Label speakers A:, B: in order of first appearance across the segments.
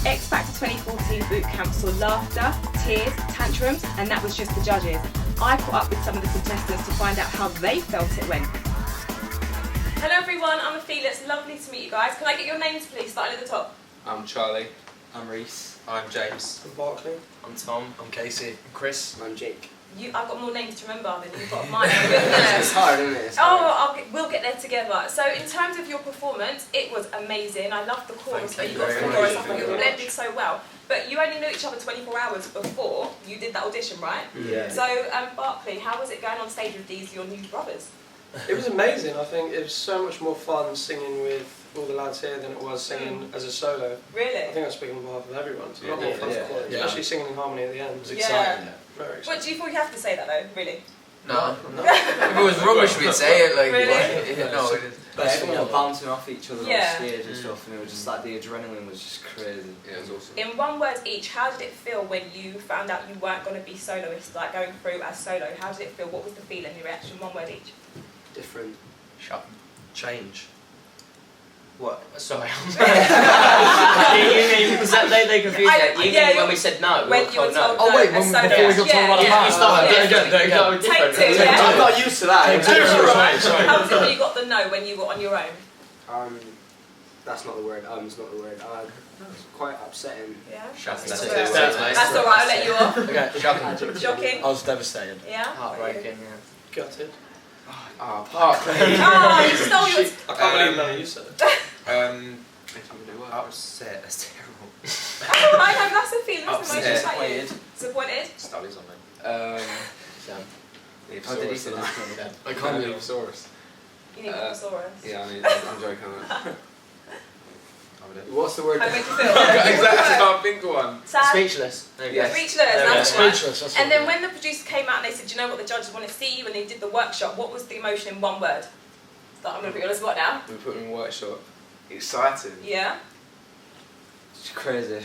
A: X Factor 2014 boot camp saw laughter, tears, tantrums, and that was just the judges. I caught up with some of the contestants to find out how they felt it went. Hello everyone, I'm Ophelia. It's lovely to meet you guys. Can I get your names please, starting at the top?
B: I'm Charlie.
C: I'm Reese.
B: I'm James.
D: I'm Barkley.
C: I'm Tom.
E: I'm Casey.
D: I'm Chris.
C: I'm Jake.
A: I've got more names to remember than you've got mine.
C: It's hard, isn't it? It's hard.
A: We'll get there together. So in terms of your performance, it was amazing. I loved the chorus that you got
C: very
A: for the
C: much.
A: chorus. I thought
C: Thank
A: you
C: you very
A: blended so well. But you only knew each other 24 hours before you did that audition, right?
C: Yeah.
A: So Barkley, how was it going on stage with your new brothers?
D: It was amazing. I think it was so much more fun singing with all the lads here than it was singing as a solo.
A: Really?
D: I think I'm speaking on behalf of everyone. It's a lot more fun, especially singing in harmony at the end. It was
A: exciting.
D: Very exciting.
A: What do you think you have to say that though? Really?
C: No. If it was rubbish, we'd say it. Like,
A: Really?
C: no, it is.
F: But everyone were bouncing off each other
A: Yeah.
F: on stage and stuff, and it was just like the adrenaline was just crazy.
B: Yeah, it was awesome.
A: In one word each, how did it feel when you found out you weren't going to be soloists, like going through as solo? How did it feel? What was the feeling, your reaction? One word each.
F: Different.
C: Shocking.
E: Change.
F: What?
C: Sorry.
G: You mean, because they confused that. You mean when we said no, we
A: When
G: were
A: you were
G: told no.
A: told
E: Oh wait,
A: as
E: before we
A: soloists.
E: got told about the
A: Yeah.
E: part. Start
A: Take two, yeah.
F: I'm not used to that.
E: Sorry.
A: How was it when you got the no when you were on your own?
F: That's not the word. It's not the word. It was quite upsetting.
A: Yeah.
C: Shocking.
A: That's
C: That's
A: alright. That's alright. I'll let you off.
E: Okay.
C: Shocking.
A: Shocking.
E: I was devastated.
A: Yeah.
G: Heartbreaking, yeah.
D: Gutted.
B: Oh, Barkley.
A: Oh, you stole your.
D: I can't believe none of you said it.
B: Upset. That's terrible.
A: That's alright. No, that's a feeling. That's
B: Upset.
A: emotions. Like you. Disappointed.
B: Stolly's on me.
F: How did he say this?
E: I can't believe.
B: Leavosaurus.
A: You need a thesaurus.
B: Yeah, I'm joking.
F: What's the word?
A: How made you feel?
B: Exactly, I can't think of one.
A: Sad.
G: Speechless. There you go.
A: Speechless.
G: Yeah,
A: That's right.
E: Speechless. That's
A: And
E: what
A: then when the producers came out and they said, "Do you know what the judges want to see you?" and they did the workshop, what was the emotion in one word? So I'm going to put you on the spot now.
B: We put him in a workshop. Excited.
A: Yeah.
F: It's crazy.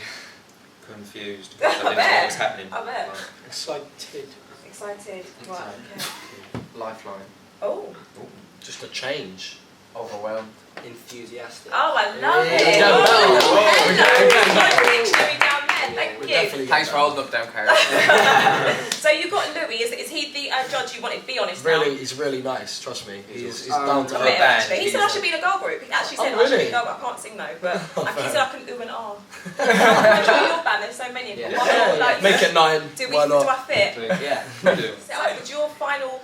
B: Confused.
A: I
B: I didn't know what
A: bet.
B: was happening.
A: I bet.
D: Excited.
A: Excited. Right. Okay.
G: Lifeline.
A: Oh.
E: Just a change.
C: Overwhelmed.
F: Enthusiastic.
A: Oh, I love
E: Yeah.
A: it.
E: Yeah.
A: Oh,
E: Yeah.
A: hello. My dictionary down there. Thank you.
E: Definitely.
C: Thanks for holding up down, Karen.
A: So you got Louis. Is he the judge you wanted? Be honest
E: Really,
A: now.
E: he's really nice. Trust me. He's
F: awesome.
E: down to
A: A bit,
E: earth.
A: actually. He said I should be in a girl group. He actually said
E: Oh,
A: I should be
E: really?
A: in a girl group. I can't sing though, but he said I can ooh and ah. I enjoy your band. There's so many of them.
C: Yeah.
A: Why not, like,
E: Make it 9.
A: Do
E: Why
A: I
E: not?
A: fit?
F: Yeah.
A: So would your final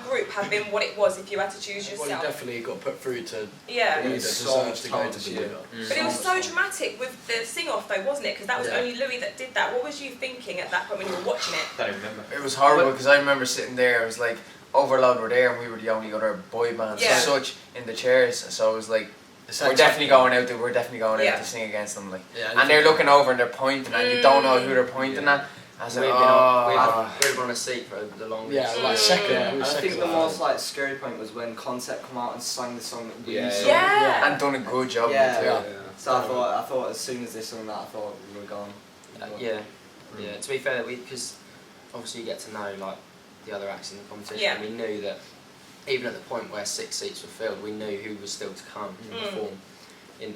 A: group have been what it was if you had to choose
E: Well,
A: yourself?
E: you definitely got put through to
A: Yeah.
E: the leader
F: So
E: deserves to go to the leader.
A: But it was so dramatic with the sing-off though, wasn't it? Because that was
E: Yeah.
A: only Louis that did that. What was you thinking at that point when you were watching it?
B: Don't even remember.
C: It was horrible because I remember sitting there. It was like Overload were there and we were the only other boy band
A: Yeah.
C: as such in the chairs. So it was like
E: It's
C: we're
E: like-
C: definitely going out there. We're definitely going
A: Yeah.
C: out to sing against them. Like,
E: Yeah,
C: and they're looking over and they're pointing and you don't know who they're pointing at. I was like,
G: We've been on a seat for the longest.
E: Yeah, like second.
F: Yeah,
E: we
F: and
E: were
F: I think
E: second
F: the
E: on
F: most like scary point was when Concept come out and sang the song that we
B: Yeah.
F: sung.
A: Yeah.
C: and done a good job
F: Yeah.
C: with it too.
F: So I thought as soon as they sung that, I thought we were gone.
G: Yeah. To be fair, because obviously you get to know like the other acts in the competition.
A: Yeah.
G: And we knew that even at the point where 6 seats were filled, we knew who was still to come to perform.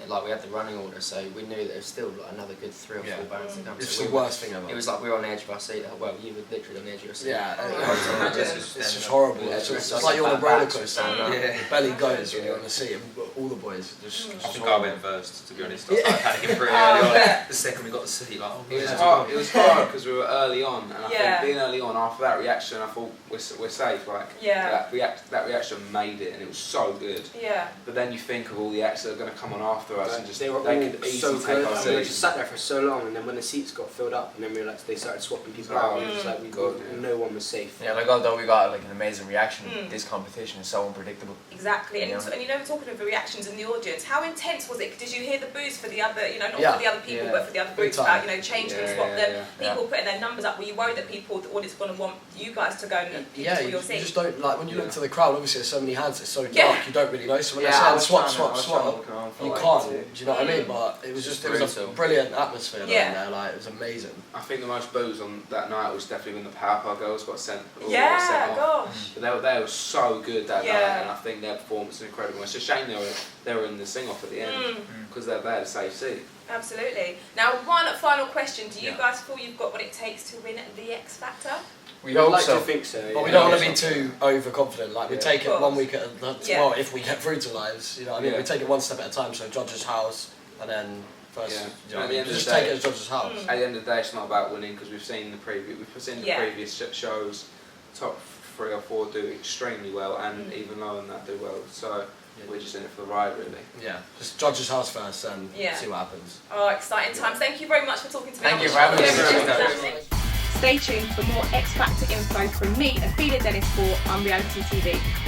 G: Like we had the running order, so we knew that there was still like another good 3 or 4 bands to come.
E: It's
G: So
E: the worst thing ever.
G: it was like we were on the edge of our seat. Well, you were literally on the edge of your seat.
E: Yeah,
A: Oh,
E: it's just horrible.
G: Yeah,
E: It's
G: it's
E: like you're on a
G: like
E: roller
G: backs were
E: coaster.
G: standing up.
E: Your belly goes when you're on the seat, and all the boys just.
B: I think I went first, to be honest. I started panicking pretty early on. The second we got the seat, like, oh, it was hard because we were early on, and I think being early on after that reaction, I thought we're safe. Like that reaction made it, and it was so good.
A: Yeah.
B: But then you think of all the acts that are going to come on after us, and just
F: They were all
B: could easily
F: so
B: take
F: good.
B: our
F: And we
B: seats.
F: just sat there for so long, and then when the seats got filled up, and then we realised they started swapping people out. It was like no one was safe.
C: Yeah, like although we got like an amazing reaction, this competition is so unpredictable.
A: Exactly, and
C: Yeah.
A: and you know, talking of the reactions in the audience, how intense was it? Did you hear the boos for the other, not
E: Yeah.
A: for the other people,
F: Yeah.
A: but for the other
E: Big
A: groups
E: time.
A: about, change them,
B: Yeah,
A: swap them,
B: yeah.
A: people putting their numbers up? Were you worried that the audience are going to want you guys to go and
E: Yeah,
A: for
E: you
A: your seat?
E: just don't like when you look to the crowd. Obviously, there's so many hands. It's so dark.
A: Yeah.
E: You don't really know. So when
F: Yeah,
E: they
F: I
E: say
F: was
E: swap,
F: trying to-
E: swap,
F: I was trying to
E: swap,
F: look around for
E: you
F: like
E: can't. Do you know what I mean? But it was just, it was a brilliant atmosphere down there. Like, it was amazing.
B: I think the most boos on that night was definitely when the Power girls got sent.
A: Yeah, gosh.
B: But they were so good that night, and I think their performance was incredible. It's a shame they were in the sing-off at the end because they had a safe seat.
A: Absolutely. Now, one final question: do you guys feel you've got what it takes to win the X Factor?
C: We hope
F: like
C: so.
F: to think so.
E: But we don't want to be too overconfident. Like, we take it 1 week at a time.
A: Yeah.
E: Well, if we get through to lives, you know what I mean? We take it one step at a time. So Judge's House, and then first, you know, just take it as Judge's House.
B: At the end of the day, it's not about winning because we've seen the previous shows, top 3 or 4 do extremely well, and even lower than that do well. So we're just in it for the ride, really.
E: Yeah, just Judge's House first, and see what happens.
A: Oh, exciting times! Thank you very much for talking to me.
C: Thank you for having us.
A: Stay tuned for more X Factor info from me, Ophelia Dennis for Unreality TV.